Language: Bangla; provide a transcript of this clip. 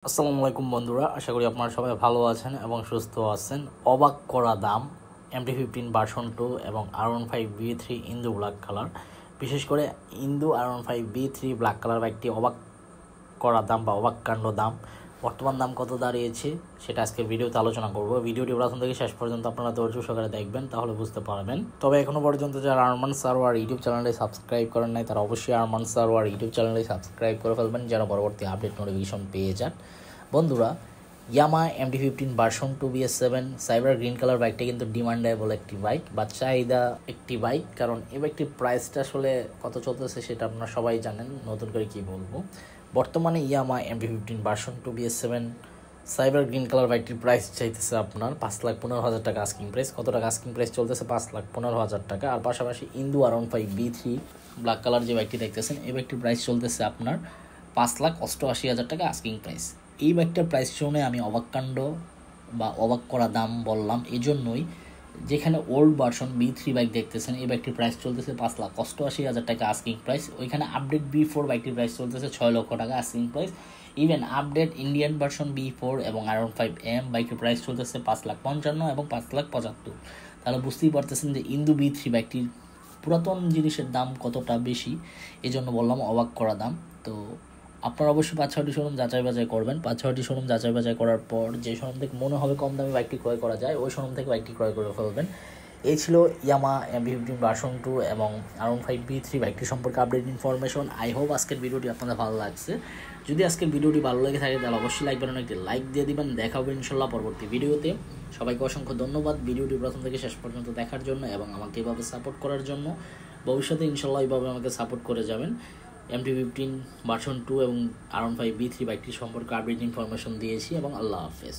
আসসালামু আলাইকুম বন্ধুরা, আশা করি আপনারা সবাই ভালো আছেন এবং সুস্থ আছেন। অবাক করা দাম MT-15 ভার্সন 2 এবং R15B3 ইন্দু ব্ল্যাক কালার। বিশেষ করে ইন্দু R15B3 ব্ল্যাক কালার বাইকটি অবাক করা দাম বা অবাক কাণ্ড দাম। বর্তমান দাম কত দাঁড়িয়েছে সেটা আজকে ভিডিওতে আলোচনা করব। ভিডিওটি প্রথম থেকে শেষ পর্যন্ত আপনারা ধৈর্য সহকারে দেখবেন, তাহলে বুঝতে পারবেন। তবে এখনো পর্যন্ত যারা আরমান সারোয়ার ইউটিউব চ্যানেলে সাবস্ক্রাইব করেন নাই তারা অবশ্যই আরমান সারোয়ার ইউটিউব চ্যানেলে সাবস্ক্রাইব করে ফেলবেন, যেন পরবর্তী আপডেট নোটিফিকেশন পেয়ে যান। বন্ধুরা, ইয়ামা MT-15 version 2 BS7 cyber green colour বাইকটা কিন্তু ডিমান্ডেবল একটি বাইক বা চাহিদা একটি বাইক, কারণ এই বাইকটির প্রাইসটা আসলে কত চলতেছে সেটা আপনারা সবাই জানেন, নতুন করে কি বলবো। বর্তমানে ইয়ামা MT-15 version 2 BS7 cyber green colour বাইকটির প্রাইস চাইতেছে আপনার 5,15,000 টাকা আস্কিং প্রাইস। কত টাকা আস্কিং প্রাইস চলতেছে? 5,15,000 টাকা। আর পাশাপাশি ইন্দু R15B3 ব্ল্যাক কালার যে বাইকটি দেখতেছেন, এই বাইকটির প্রাইস চলতেছে আপনার 5,88,000 টাকা আস্কিং প্রাইস। এই বাইকটার প্রাইস শুনে আমি অবাককাণ্ড বা অবাক করা দাম বললাম এজন্যই, যেখানে ওল্ড ভার্সন B3 বাইক দেখতেছেন, এই বাইকটির প্রাইস চলতেছে 5,88,000 টাকা আস্কিং প্রাইস। ওইখানে আপডেট B4 বাইকটির প্রাইস চলতেছে 6 লক্ষ টাকা asking price. Even update Indian version B4 এবং R15M বাইকের প্রাইস চলতেছে 5,55,000 এবং 5,75,000। তাহলে বুঝতেই পারতেছেন যে ইন্দু B3 বাইকটির পুরাতন জিনিসের দাম কতটা বেশি, এই জন্য বললাম অবাক করা দাম। তো আপনারা অবশ্যই 5-6টি শোরুম যাচাই বাছাই করবেন। 5-6টি শোরুম যাচাই বাছাই করার পর যে শোরুম থেকে মনে হবে কম দামে বাইকটি ক্রয় করা যায়, ওই শোরুম থেকে বাইকটি ক্রয় করে ফেলবেন। এই ছিল ইয়ামা MT-15 ভার্সন 2 এবং R15B3 বাইকটি সম্পর্কে আপডেট ইনফরমেশন। আই হোপ আজকের ভিডিওটি আপনাদের ভালো লাগছে। যদি আজকের ভিডিওটি ভালো লেগে থাকে তাহলে অবশ্যই লাইক বাটনে একটি লাইক দিয়ে দিবেন। দেখা হবে ইনশাল্লাহ পরবর্তী ভিডিওতে। সবাইকে অসংখ্য ধন্যবাদ ভিডিওটি প্রথম থেকে শেষ পর্যন্ত দেখার জন্য এবং আমাকে এভাবে সাপোর্ট করার জন্য। ভবিষ্যতে ইনশাল্লাহ এইভাবে আমাকে সাপোর্ট করে যাবেন। MT-15 ভার্সন 2 এবং R15B3 বাইকটি সম্পর্কে আপডেট ইনফরমেশন দিয়েছি এবং আল্লাহ হাফেজ।